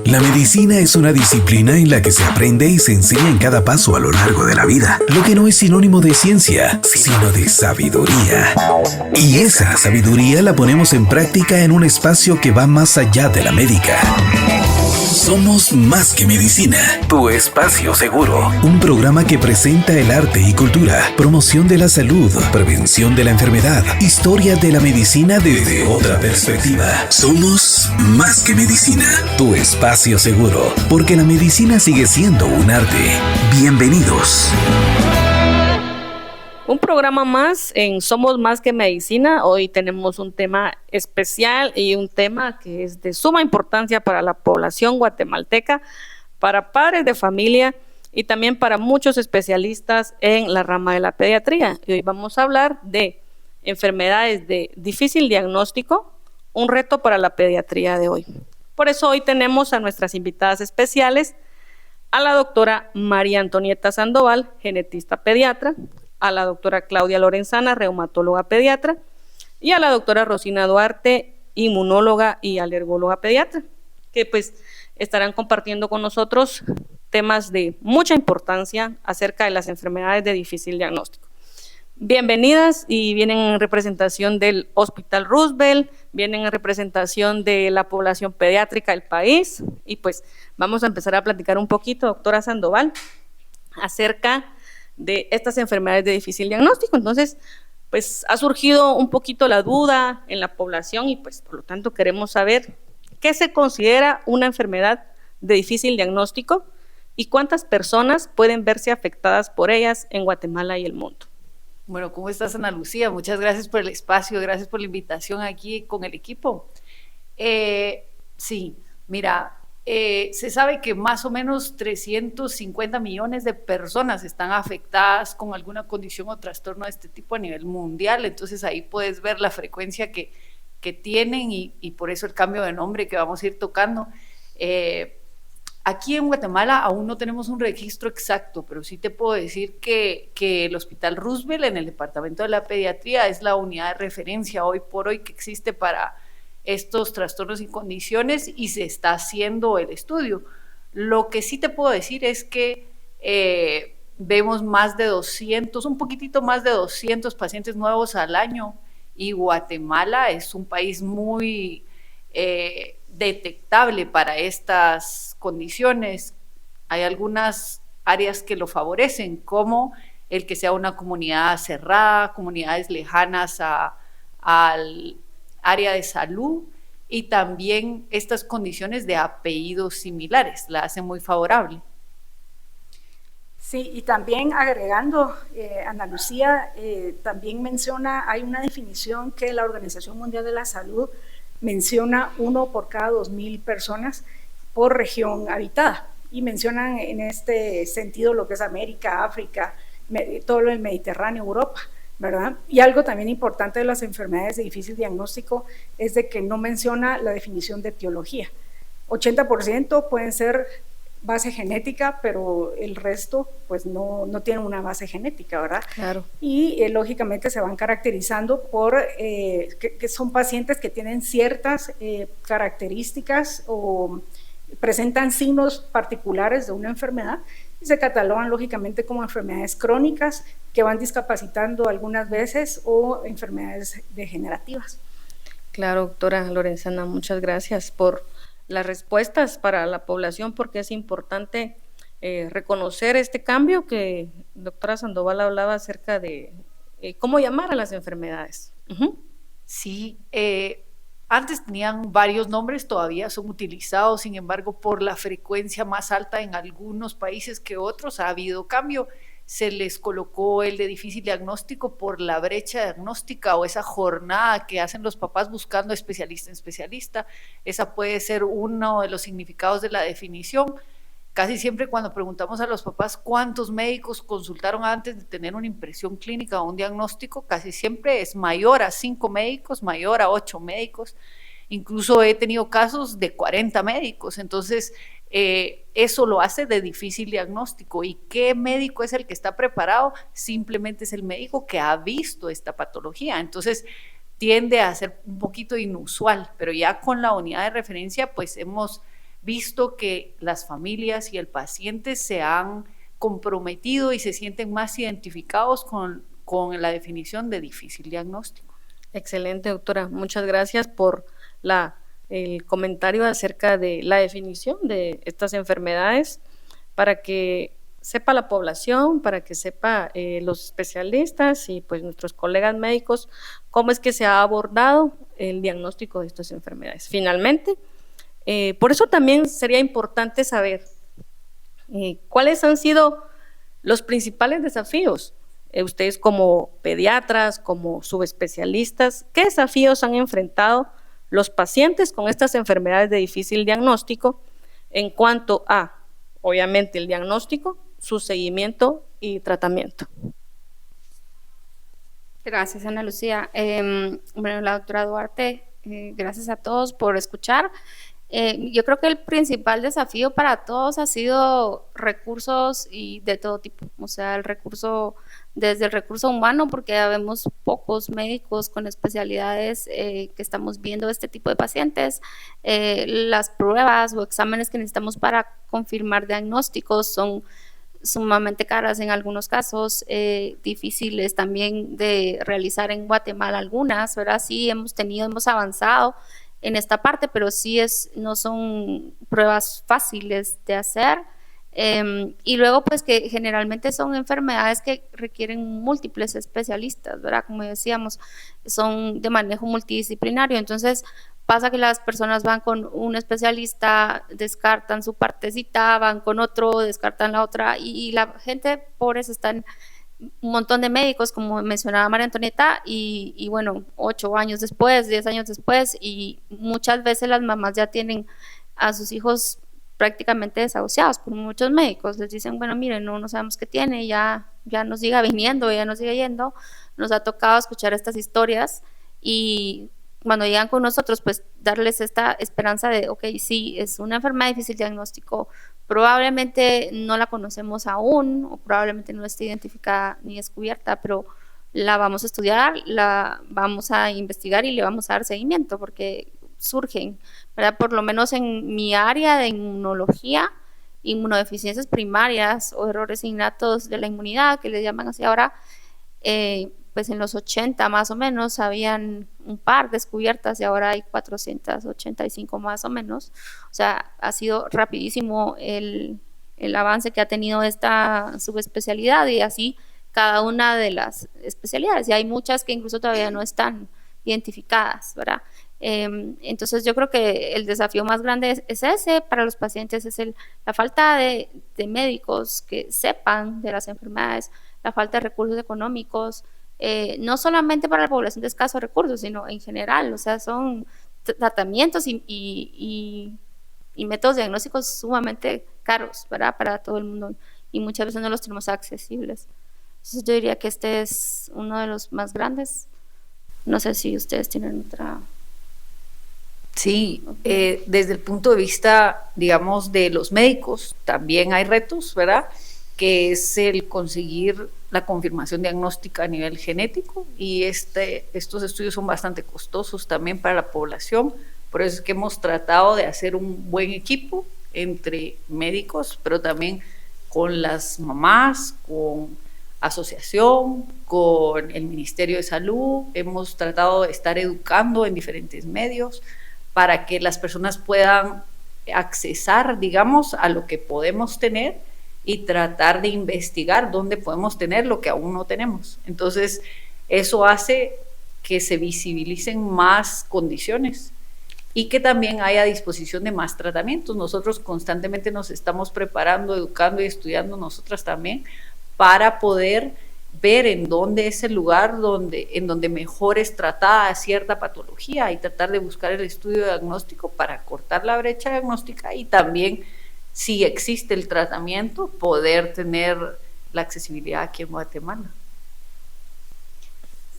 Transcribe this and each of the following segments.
La medicina es una disciplina en la que se aprende y se enseña en cada paso a lo largo de la vida, lo que no es sinónimo de ciencia, sino de sabiduría. Y esa sabiduría la ponemos en práctica en un espacio que va más allá de la médica. Somos más que medicina, tu espacio seguro. Un programa que presenta el arte y cultura, promoción de la salud, prevención de la enfermedad, historia de la medicina desde otra perspectiva. Somos más que medicina, tu espacio seguro, porque la medicina sigue siendo un arte. Bienvenidos. Un programa más en Somos Más que Medicina. Hoy tenemos un tema especial y un tema que es de suma importancia para la población guatemalteca, para padres de familia y también para muchos especialistas en la rama de la pediatría. Y hoy vamos a hablar de enfermedades de difícil diagnóstico, un reto para la pediatría de hoy. Por eso hoy tenemos a nuestras invitadas especiales, a la doctora María Antonieta Sandoval, genetista pediatra, a la doctora Claudia Lorenzana, reumatóloga pediatra, y a la doctora Rosina Duarte, inmunóloga y alergóloga pediatra, que pues estarán compartiendo con nosotros temas de mucha importancia acerca de las enfermedades de difícil diagnóstico. Bienvenidas, y vienen en representación del Hospital Roosevelt, vienen en representación de la población pediátrica del país, y pues vamos a empezar a platicar un poquito, doctora Sandoval, acerca de estas enfermedades de difícil diagnóstico. Entonces, pues ha surgido un poquito la duda en la población y pues por lo tanto queremos saber qué se considera una enfermedad de difícil diagnóstico y cuántas personas pueden verse afectadas por ellas en Guatemala y el mundo. Bueno, ¿cómo estás, Ana Lucía? Muchas gracias por el espacio, gracias por la invitación aquí con el equipo. Sí, mira, se sabe que más o menos 350 millones de personas están afectadas con alguna condición o trastorno de este tipo a nivel mundial, entonces ahí puedes ver la frecuencia que tienen y por eso el cambio de nombre que vamos a ir tocando. Aquí en Guatemala aún no tenemos un registro exacto, pero sí te puedo decir que el Hospital Roosevelt en el Departamento de la Pediatría es la unidad de referencia hoy por hoy que existe para estos trastornos y condiciones, y se está haciendo el estudio. Lo que sí te puedo decir es que vemos más de 200, un poquitito más de 200 pacientes nuevos al año, y Guatemala es un país muy detectable para estas condiciones. Hay algunas áreas que lo favorecen, como el que sea una comunidad cerrada, comunidades lejanas al área de salud, y también estas condiciones de apellidos similares la hacen muy favorable. Sí, y también agregando, Ana Lucía, también menciona, hay una definición que la Organización Mundial de la Salud menciona 1 por cada 2,000 personas por región habitada, y mencionan en este sentido lo que es América, África, todo lo del Mediterráneo, Europa, ¿verdad? Y algo también importante de las enfermedades de difícil diagnóstico es de que no menciona la definición de etiología. 80% pueden ser base genética, pero el resto pues no tienen una base genética, ¿verdad? Claro. Y lógicamente se van caracterizando por que son pacientes que tienen ciertas características o presentan signos particulares de una enfermedad, y se catalogan lógicamente como enfermedades crónicas que van discapacitando algunas veces, o enfermedades degenerativas. Claro, doctora Lorenzana, muchas gracias por las respuestas para la población, porque es importante reconocer este cambio que doctora Sandoval hablaba acerca de cómo llamar a las enfermedades. Sí, antes tenían varios nombres, todavía son utilizados, sin embargo, por la frecuencia más alta en algunos países que otros ha habido cambio. Se les colocó el de difícil diagnóstico por la brecha diagnóstica o esa jornada que hacen los papás buscando especialista en especialista. Esa puede ser uno de los significados de la definición. Casi siempre cuando preguntamos a los papás cuántos médicos consultaron antes de tener una impresión clínica o un diagnóstico, casi siempre es mayor a 5 médicos, mayor a 8 médicos. Incluso he tenido casos de 40 médicos, entonces eso lo hace de difícil diagnóstico. ¿Y qué médico es el que está preparado? Simplemente es el médico que ha visto esta patología. Entonces tiende a ser un poquito inusual, pero ya con la unidad de referencia pues hemos visto que las familias y el paciente se han comprometido y se sienten más identificados con la definición de difícil diagnóstico. Excelente, doctora. Muchas gracias por el comentario acerca de la definición de estas enfermedades, para que sepa la población, para que sepa los especialistas y pues nuestros colegas médicos cómo es que se ha abordado el diagnóstico de estas enfermedades. Finalmente, por eso también sería importante saber cuáles han sido los principales desafíos. Ustedes como pediatras, como subespecialistas, ¿qué desafíos han enfrentado los pacientes con estas enfermedades de difícil diagnóstico en cuanto a, obviamente, el diagnóstico, su seguimiento y tratamiento? Gracias, Ana Lucía. Bueno, la doctora Duarte, gracias a todos por escuchar. Yo creo que el principal desafío para todos ha sido recursos y de todo tipo, o sea, desde el recurso humano, porque vemos pocos médicos con especialidades que estamos viendo este tipo de pacientes. Las pruebas o exámenes que necesitamos para confirmar diagnósticos son sumamente caras en algunos casos, difíciles también de realizar en Guatemala algunas, ¿verdad? Sí, hemos avanzado en esta parte, pero sí no son pruebas fáciles de hacer. Y luego pues que generalmente son enfermedades que requieren múltiples especialistas, ¿verdad? Como decíamos, son de manejo multidisciplinario, entonces pasa que las personas van con un especialista, descartan su partecita, van con otro, descartan la otra, y la gente pobres están un montón de médicos, como mencionaba María Antonieta, y bueno, 8 años después, 10 años después, y muchas veces las mamás ya tienen a sus hijos prácticamente desahuciados por muchos médicos. Les dicen, bueno, miren, no sabemos qué tiene, ya nos siga viniendo, ya nos sigue yendo. Nos ha tocado escuchar estas historias y cuando llegan con nosotros, pues darles esta esperanza de, ok, sí, es una enfermedad difícil de diagnóstico, probablemente no la conocemos aún, o probablemente no esté identificada ni descubierta, pero la vamos a estudiar, la vamos a investigar y le vamos a dar seguimiento, porque surgen, ¿verdad? Por lo menos en mi área de inmunología, inmunodeficiencias primarias o errores innatos de la inmunidad, que le llaman así ahora, pues en los 80 más o menos habían un par descubiertas y ahora hay 485 más o menos. O sea, ha sido rapidísimo el avance que ha tenido esta subespecialidad, y así cada una de las especialidades, y hay muchas que incluso todavía no están identificadas, ¿verdad? Entonces yo creo que el desafío más grande es ese para los pacientes, es la falta de médicos que sepan de las enfermedades, la falta de recursos económicos, no solamente para la población de escasos recursos, sino en general. O sea, son tratamientos y métodos diagnósticos sumamente caros, ¿verdad? Para todo el mundo, y muchas veces no los tenemos accesibles. Entonces yo diría que este es uno de los más grandes. No sé si ustedes tienen otra. Sí, desde el punto de vista, digamos, de los médicos, también hay retos, ¿verdad? Que es el conseguir la confirmación diagnóstica a nivel genético, y estos estudios son bastante costosos también para la población. Por eso es que hemos tratado de hacer un buen equipo entre médicos, pero también con las mamás, con asociación, con el Ministerio de Salud. Hemos tratado de estar educando en diferentes medios para que las personas puedan accesar, digamos, a lo que podemos tener y tratar de investigar dónde podemos tener lo que aún no tenemos. Entonces, eso hace que se visibilicen más condiciones y que también haya disposición de más tratamientos. Nosotros constantemente nos estamos preparando, educando y estudiando nosotras también para poder ver en dónde es el lugar en donde mejor es tratada cierta patología, y tratar de buscar el estudio diagnóstico para cortar la brecha diagnóstica, y también, si existe el tratamiento, poder tener la accesibilidad aquí en Guatemala.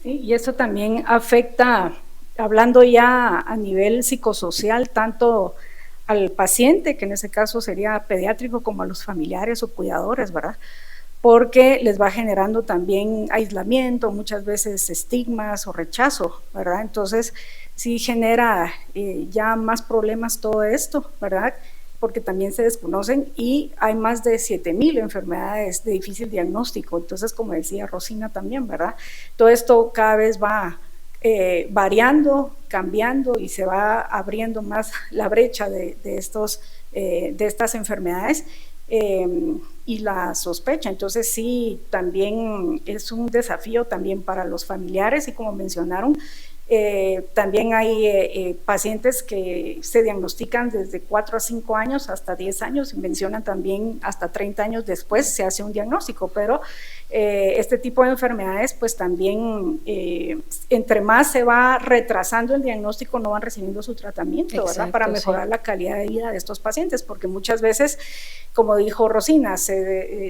Sí, y eso también afecta, hablando ya a nivel psicosocial, tanto al paciente, que en ese caso sería pediátrico, como a los familiares o cuidadores, ¿verdad? Porque les va generando también aislamiento, muchas veces estigmas o rechazo, ¿verdad? Entonces sí genera ya más problemas todo esto, ¿verdad? porque también se desconocen, y hay más de 7,000 enfermedades de difícil diagnóstico. Entonces, como decía Rosina también, ¿verdad? Todo esto cada vez va variando, cambiando, y se va abriendo más la brecha de estas enfermedades y la sospecha. Entonces sí, también es un desafío también para los familiares, y como mencionaron, también hay pacientes que se diagnostican desde 4 a 5 años hasta 10 años, y mencionan también hasta 30 años después se hace un diagnóstico, pero este tipo de enfermedades pues también entre más se va retrasando el diagnóstico, no van recibiendo su tratamiento. Exacto, ¿verdad? Para mejorar la calidad de vida de estos pacientes, porque muchas veces, como dijo Rosina,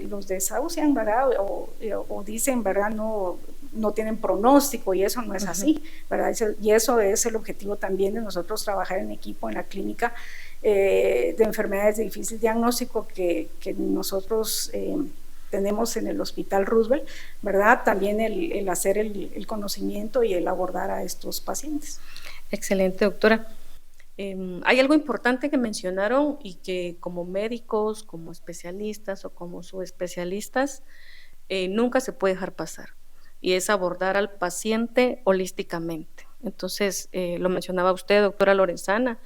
los desahucian, ¿verdad? O dicen, ¿verdad? No tienen pronóstico, y eso no es así, ¿verdad? Y eso es el objetivo también de nosotros, trabajar en equipo en la clínica de enfermedades de difícil diagnóstico que nosotros tenemos en el Hospital Roosevelt, ¿verdad? También el hacer el conocimiento y el abordar a estos pacientes. Excelente, doctora. Hay algo importante que mencionaron, y que como médicos, como especialistas o como subespecialistas, nunca se puede dejar pasar, y es abordar al paciente holísticamente. Entonces, lo mencionaba usted, doctora Lorenzana,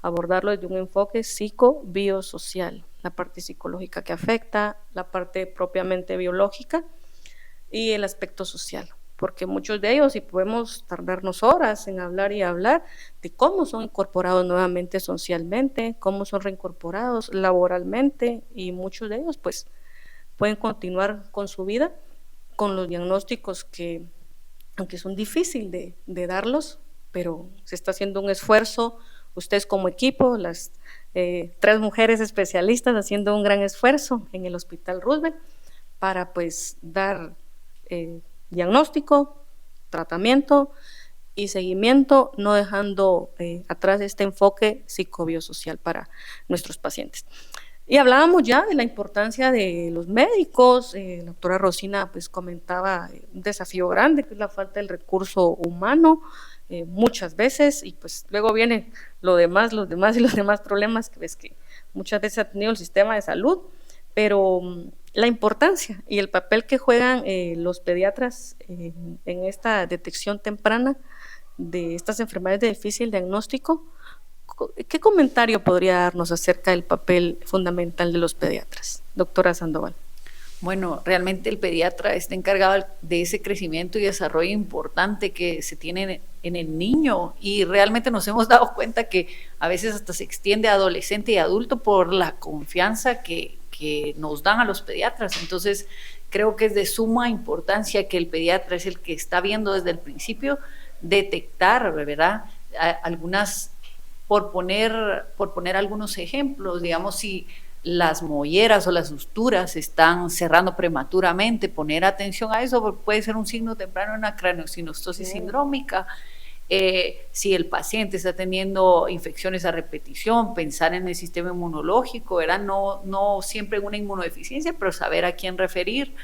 abordarlo desde un enfoque psicobiosocial, la parte psicológica que afecta, la parte propiamente biológica y el aspecto social, porque muchos de ellos, y podemos tardarnos horas en hablar y hablar de cómo son incorporados nuevamente socialmente, cómo son reincorporados laboralmente, y muchos de ellos pues pueden continuar con su vida con los diagnósticos que, aunque son difíciles de darlos, pero se está haciendo un esfuerzo, ustedes como equipo, las 3 mujeres especialistas haciendo un gran esfuerzo en el Hospital Roosevelt para pues dar diagnóstico, tratamiento y seguimiento, no dejando atrás este enfoque psicobiosocial para nuestros pacientes. Y hablábamos ya de la importancia de los médicos. La doctora Rosina pues comentaba un desafío grande, que es la falta del recurso humano muchas veces, y pues luego viene los demás problemas que ves que muchas veces ha tenido el sistema de salud, pero la importancia y el papel que juegan los pediatras en esta detección temprana de estas enfermedades de difícil diagnóstico. ¿Qué comentario podría darnos acerca del papel fundamental de los pediatras, doctora Sandoval? Bueno, realmente el pediatra está encargado de ese crecimiento y desarrollo importante que se tiene en el niño, y realmente nos hemos dado cuenta que a veces hasta se extiende a adolescente y adulto por la confianza que nos dan a los pediatras. Entonces creo que es de suma importancia que el pediatra es el que está viendo desde el principio detectar, ¿verdad? Algunas, por poner algunos ejemplos, digamos, si las molleras o las suturas están cerrando prematuramente, poner atención a eso, porque puede ser un signo temprano de una craneosinostosis sindrómica. Si el paciente está teniendo infecciones a repetición, pensar en el sistema inmunológico, ¿verdad? No siempre en una inmunodeficiencia, pero saber a quién referir.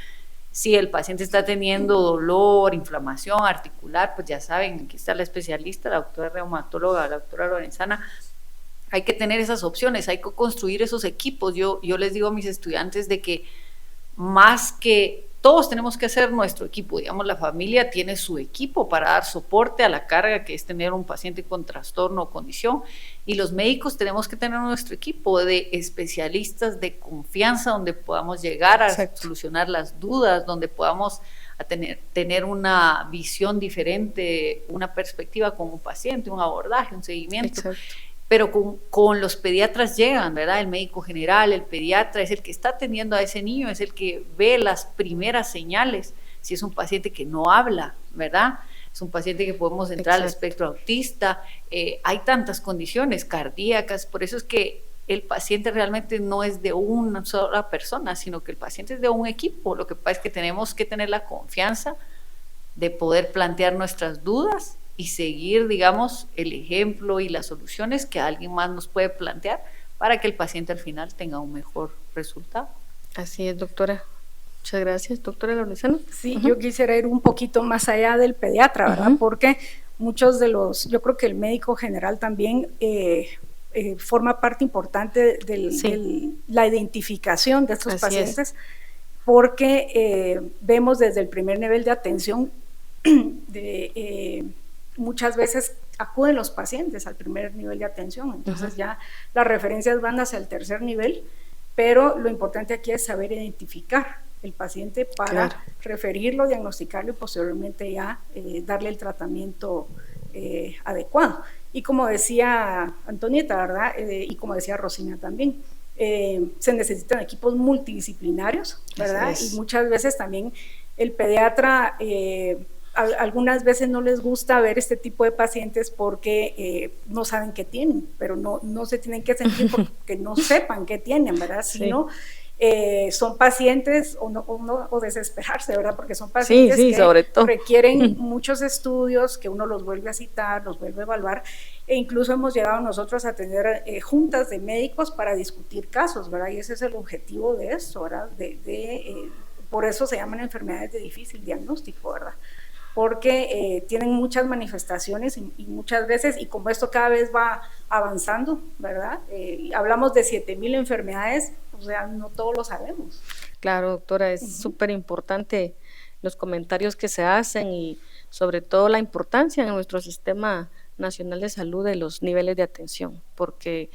Si el paciente está teniendo dolor, inflamación articular, pues ya saben, aquí está la especialista, la doctora reumatóloga, la doctora Lorenzana. Hay que tener esas opciones, hay que construir esos equipos. Yo les digo a mis estudiantes de que más que todos tenemos que hacer nuestro equipo, digamos, la familia tiene su equipo para dar soporte a la carga que es tener un paciente con trastorno o condición, y los médicos tenemos que tener nuestro equipo de especialistas de confianza donde podamos llegar a Exacto. Solucionar las dudas, donde podamos tener una visión diferente, una perspectiva con un paciente, un abordaje, un seguimiento. Exacto. Pero con los pediatras llegan, ¿verdad? El médico general, el pediatra es el que está atendiendo a ese niño, es el que ve las primeras señales. Si es un paciente que no habla, ¿verdad? Es un paciente que podemos entrar Exacto. Al espectro autista. Hay tantas condiciones cardíacas, por eso es que el paciente realmente no es de una sola persona, sino que el paciente es de un equipo. Lo que pasa es que tenemos que tener la confianza de poder plantear nuestras dudas y seguir, digamos, el ejemplo y las soluciones que alguien más nos puede plantear para que el paciente al final tenga un mejor resultado. Así es, doctora. Muchas gracias, doctora Lorenzana. Sí, yo quisiera ir un poquito más allá del pediatra, ¿verdad? Porque muchos de yo creo que el médico general también forma parte importante de la identificación de estos Así pacientes, porque vemos desde el primer nivel de atención, muchas veces acuden los pacientes al primer nivel de atención, entonces ya las referencias van hacia el tercer nivel, pero lo importante aquí es saber identificar el paciente para referirlo, diagnosticarlo y posteriormente ya darle el tratamiento adecuado. Y como decía Antonieta, ¿verdad? Y como decía Rosina también, se necesitan equipos multidisciplinarios, ¿verdad? Y muchas veces también el pediatra, algunas veces no les gusta ver este tipo de pacientes porque no saben qué tienen, pero no se tienen que sentir porque no sepan qué tienen, ¿verdad? Sino son pacientes o desesperarse, ¿verdad? Porque son pacientes que sobre todo requieren muchos estudios, que uno los vuelve a citar, los vuelve a evaluar, e incluso hemos llegado nosotros a tener juntas de médicos para discutir casos, ¿verdad? Y ese es el objetivo de esto, ¿verdad? Por eso se llaman enfermedades de difícil diagnóstico, ¿verdad? Porque tienen muchas manifestaciones y muchas veces, y como esto cada vez va avanzando, ¿verdad? Hablamos de 7,000 enfermedades, o sea, no todos lo sabemos. Claro, doctora, es súper importante los comentarios que se hacen y sobre todo la importancia en nuestro sistema nacional de salud de los niveles de atención, porque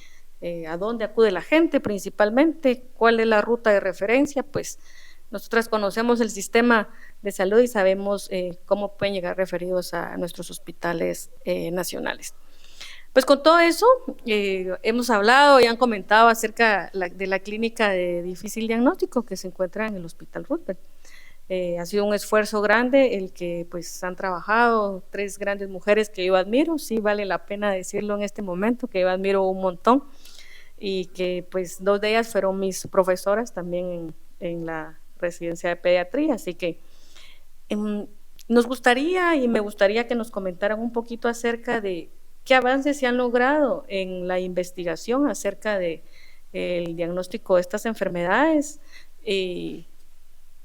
a dónde acude la gente principalmente, cuál es la ruta de referencia, pues nosotras conocemos el sistema de salud y sabemos cómo pueden llegar referidos a nuestros hospitales nacionales. Pues con todo eso, hemos hablado y han comentado acerca de la clínica de difícil diagnóstico que se encuentra en el Hospital Roosevelt. Ha sido un esfuerzo grande el que pues han trabajado 3 grandes mujeres que yo admiro, sí vale la pena decirlo en este momento, que yo admiro un montón y que pues 2 de ellas fueron mis profesoras también en la residencia de pediatría, así que nos gustaría y me gustaría que nos comentaran un poquito acerca de qué avances se han logrado en la investigación acerca de el diagnóstico de estas enfermedades y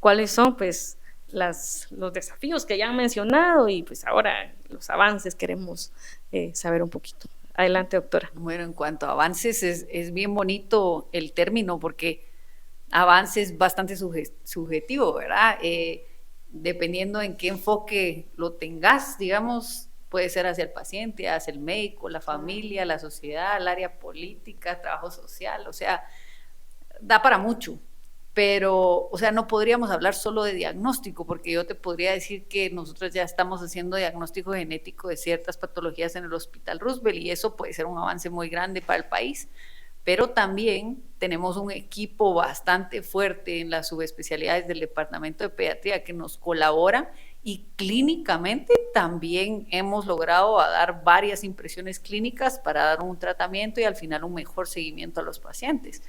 cuáles son pues los desafíos que ya han mencionado y pues ahora los avances queremos saber un poquito. Adelante, doctora. Bueno, en cuanto a avances es bien bonito el término porque avance es bastante subjetivo, ¿verdad? Dependiendo en qué enfoque lo tengas, digamos, puede ser hacia el paciente, hacia el médico, la familia, la sociedad, el área política, trabajo social, o sea, da para mucho. Pero, o sea, no podríamos hablar solo de diagnóstico, porque yo te podría decir que nosotros ya estamos haciendo diagnóstico genético de ciertas patologías en el Hospital Roosevelt y eso puede ser un avance muy grande para el país. Pero también tenemos un equipo bastante fuerte en las subespecialidades del Departamento de Pediatría que nos colabora y clínicamente también hemos logrado dar varias impresiones clínicas para dar un tratamiento y al final un mejor seguimiento a los pacientes.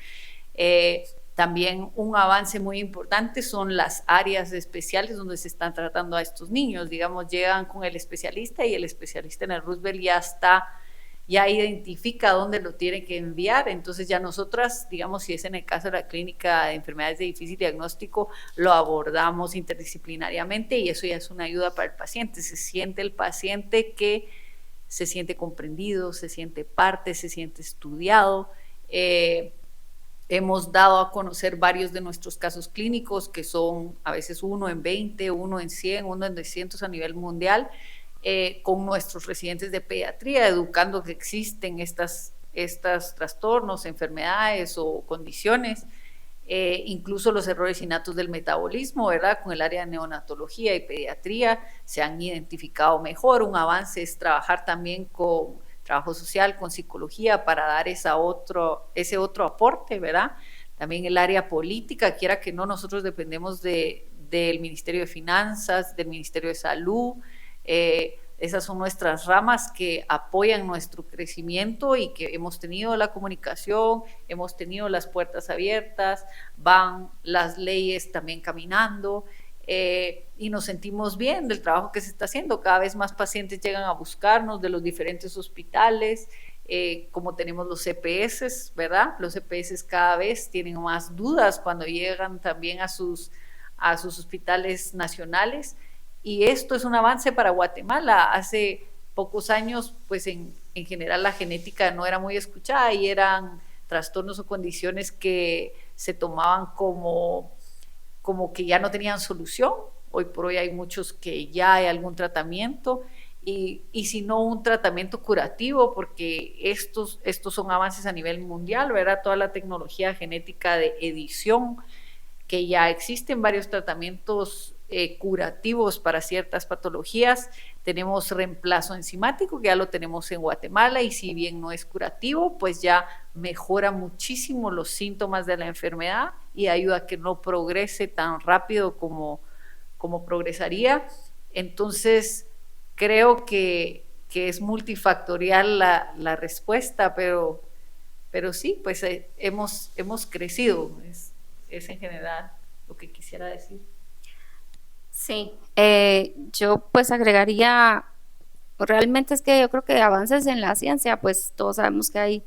También un avance muy importante son las áreas especiales donde se están tratando a estos niños. Digamos, llegan con el especialista y el especialista en el Roosevelt ya identifica dónde lo tiene que enviar, entonces ya nosotras, digamos, si es en el caso de la clínica de enfermedades de difícil diagnóstico, lo abordamos interdisciplinariamente y eso ya es una ayuda para el paciente. Se siente el paciente que se siente comprendido, se siente parte, se siente estudiado. Hemos dado a conocer varios de nuestros casos clínicos que son a veces 1 en 20, 1 en 100, 1 en 200 a nivel mundial, con nuestros residentes de pediatría, educando que existen estos trastornos, enfermedades o condiciones, incluso los errores innatos del metabolismo, ¿verdad? Con el área de neonatología y pediatría se han identificado mejor. Un avance es trabajar también con trabajo social, con psicología, para dar ese otro aporte, ¿verdad? También el área política, quiera que no, nosotros dependemos del Ministerio de Finanzas, del Ministerio de Salud. Esas son nuestras ramas que apoyan nuestro crecimiento y que hemos tenido la comunicación, hemos tenido las puertas abiertas, van las leyes también caminando, y nos sentimos bien del trabajo que se está haciendo. Cada vez más pacientes llegan a buscarnos de los diferentes hospitales, como tenemos los CPS, ¿verdad? Los CPS cada vez tienen más dudas cuando llegan también a sus hospitales nacionales. Y esto es un avance para Guatemala. Hace pocos años, pues en general la genética no era muy escuchada y eran trastornos o condiciones que se tomaban como que ya no tenían solución. Hoy por hoy hay muchos que ya hay algún tratamiento y si no un tratamiento curativo, porque estos son avances a nivel mundial, ¿verdad? Toda la tecnología genética de edición, que ya existen varios tratamientos curativos para ciertas patologías. Tenemos reemplazo enzimático, que ya lo tenemos en Guatemala, y si bien no es curativo, pues ya mejora muchísimo los síntomas de la enfermedad y ayuda a que no progrese tan rápido como progresaría. Entonces, creo que es multifactorial la respuesta, pero sí, pues hemos crecido, es en general lo que quisiera decir. Sí, yo pues agregaría, realmente es que yo creo que avances en la ciencia, pues todos sabemos que hay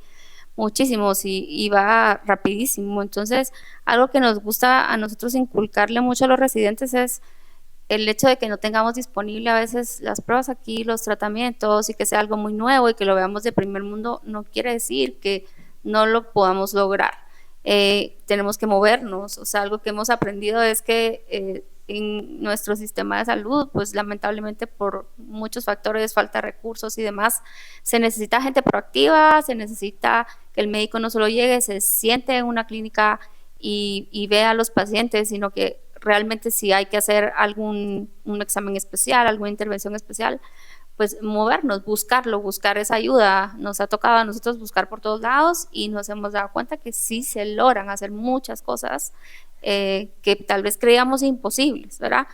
muchísimos y va rapidísimo. Entonces, algo que nos gusta a nosotros inculcarle mucho a los residentes es el hecho de que no tengamos disponible a veces las pruebas aquí, los tratamientos, y que sea algo muy nuevo y que lo veamos de primer mundo, no quiere decir que no lo podamos lograr. Tenemos que movernos, o sea, algo que hemos aprendido es que en nuestro sistema de salud, pues lamentablemente por muchos factores, falta de recursos y demás, se necesita gente proactiva, se necesita que el médico no solo llegue, se siente en una clínica y vea a los pacientes, sino que realmente si hay que hacer un examen especial, alguna intervención especial, pues movernos, buscar esa ayuda. Nos ha tocado a nosotros buscar por todos lados y nos hemos dado cuenta que sí se logran hacer muchas cosas que tal vez creíamos imposibles, ¿verdad?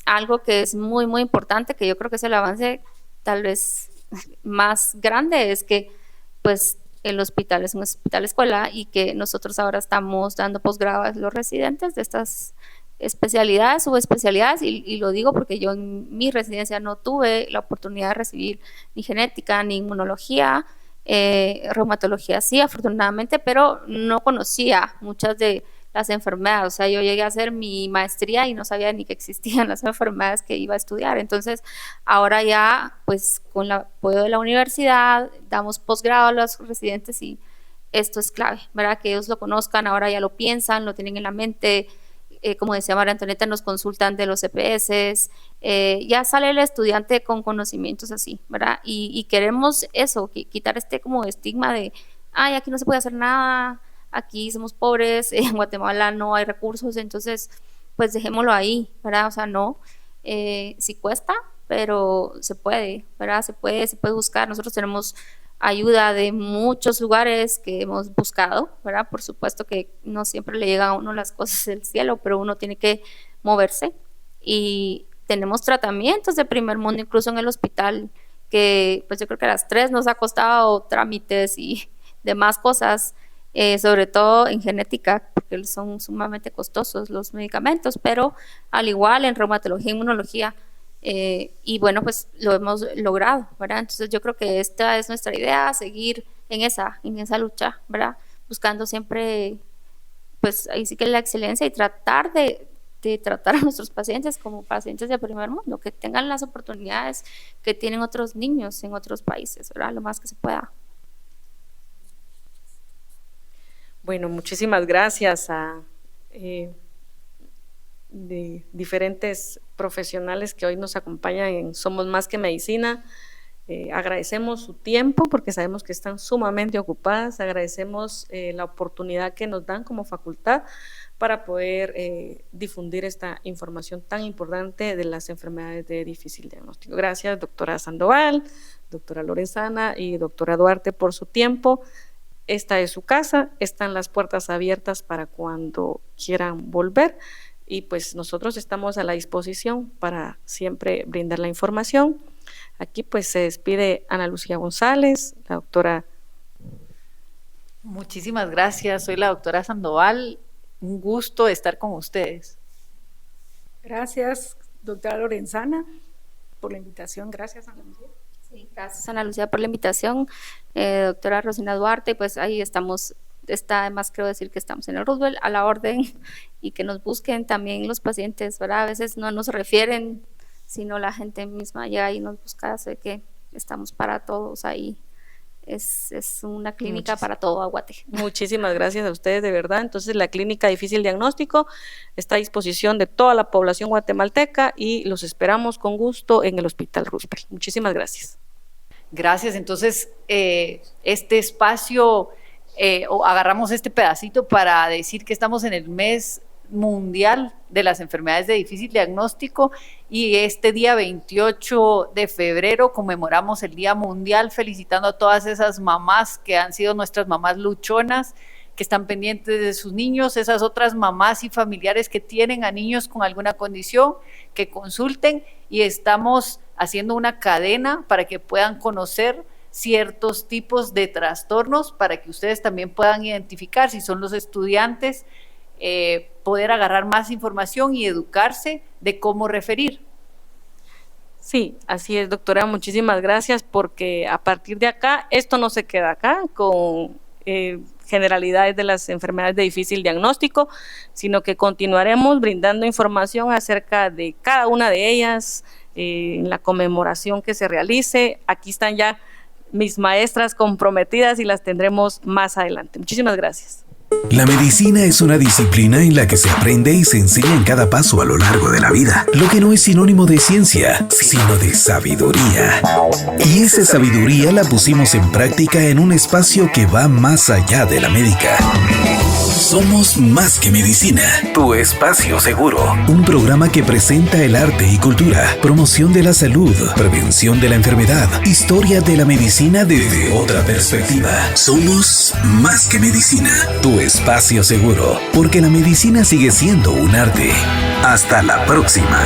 Algo que es muy, muy importante, que yo creo que es el avance tal vez más grande, es que pues el hospital es un hospital escuela y que nosotros ahora estamos dando posgrado a los residentes de estas especialidades, subespecialidades, y lo digo porque yo en mi residencia no tuve la oportunidad de recibir ni genética, ni inmunología, reumatología sí, afortunadamente, pero no conocía muchas de las enfermedades. O sea, yo llegué a hacer mi maestría y no sabía ni que existían las enfermedades que iba a estudiar. Entonces, ahora ya, pues con el apoyo de la universidad, damos posgrado a los residentes y esto es clave, ¿verdad? Que ellos lo conozcan, ahora ya lo piensan, lo tienen en la mente. Como decía María Antonieta, nos consultan de los EPS, ya sale el estudiante con conocimientos así, ¿verdad? Y queremos eso, quitar este como estigma de, ay, aquí no se puede hacer nada, aquí somos pobres, en Guatemala no hay recursos, entonces pues dejémoslo ahí, ¿verdad? O sea, no, sí cuesta, pero se puede, ¿verdad? Se puede buscar. Nosotros tenemos ayuda de muchos lugares que hemos buscado, ¿verdad? Por supuesto que no siempre le llegan a uno las cosas del cielo, pero uno tiene que moverse y tenemos tratamientos de primer mundo, incluso en el hospital, que pues yo creo que a las 3 nos ha costado trámites y demás cosas, sobre todo en genética, porque son sumamente costosos los medicamentos, pero al igual en reumatología e inmunología, y bueno, pues lo hemos logrado, ¿verdad? Entonces yo creo que esta es nuestra idea, seguir en esa lucha, ¿verdad? Buscando siempre, pues ahí sí que la excelencia y tratar de tratar a nuestros pacientes como pacientes de primer mundo, que tengan las oportunidades que tienen otros niños en otros países, ¿verdad? Lo más que se pueda. Bueno, muchísimas gracias a de diferentes profesionales que hoy nos acompañan en Somos Más que Medicina. Agradecemos su tiempo porque sabemos que están sumamente ocupadas, agradecemos la oportunidad que nos dan como facultad para poder difundir esta información tan importante de las enfermedades de difícil diagnóstico. Gracias, doctora Sandoval, doctora Lorenzana y doctora Duarte, por su tiempo. Esta es su casa, están las puertas abiertas para cuando quieran volver y pues nosotros estamos a la disposición para siempre brindar la información. Aquí pues se despide Ana Lucía González, la doctora. Muchísimas gracias, soy la doctora Sandoval, un gusto estar con ustedes. Gracias, doctora Lorenzana, por la invitación. Gracias, Ana Lucía. Sí, gracias Ana Lucía por la invitación, doctora Rosina Duarte, pues ahí estamos, además creo decir que estamos en el Roosevelt a la orden y que nos busquen también los pacientes, ¿verdad? A veces no nos refieren sino la gente misma llega y nos busca. Sé que estamos para todos ahí. Es una clínica para todo Aguate. Muchísimas gracias a ustedes, de verdad. Entonces, la clínica Difícil Diagnóstico está a disposición de toda la población guatemalteca y los esperamos con gusto en el Hospital Roosevelt. Muchísimas gracias. Gracias. Entonces, este espacio, agarramos este pedacito para decir que estamos en el mes mundial de las enfermedades de difícil diagnóstico, y este día 28 de febrero conmemoramos el Día Mundial, felicitando a todas esas mamás que han sido nuestras mamás luchonas, que están pendientes de sus niños, esas otras mamás y familiares que tienen a niños con alguna condición, que consulten, y estamos haciendo una cadena para que puedan conocer ciertos tipos de trastornos, para que ustedes también puedan identificar si son los estudiantes, poder agarrar más información y educarse de cómo referir. Sí, así es, doctora, muchísimas gracias, porque a partir de acá, esto no se queda acá con generalidades de las enfermedades de difícil diagnóstico, sino que continuaremos brindando información acerca de cada una de ellas en la conmemoración que se realice. Aquí están ya mis maestras comprometidas y las tendremos más adelante. Muchísimas gracias. La medicina es una disciplina en la que se aprende y se enseña en cada paso a lo largo de la vida, lo que no es sinónimo de ciencia, sino de sabiduría. Y esa sabiduría la pusimos en práctica en un espacio que va más allá de la médica. Somos más que medicina. Tu espacio seguro. Un programa que presenta el arte y cultura, promoción de la salud, prevención de la enfermedad, historia de la medicina desde otra perspectiva. Somos más que medicina. Tu espacio seguro. Porque la medicina sigue siendo un arte. Hasta la próxima.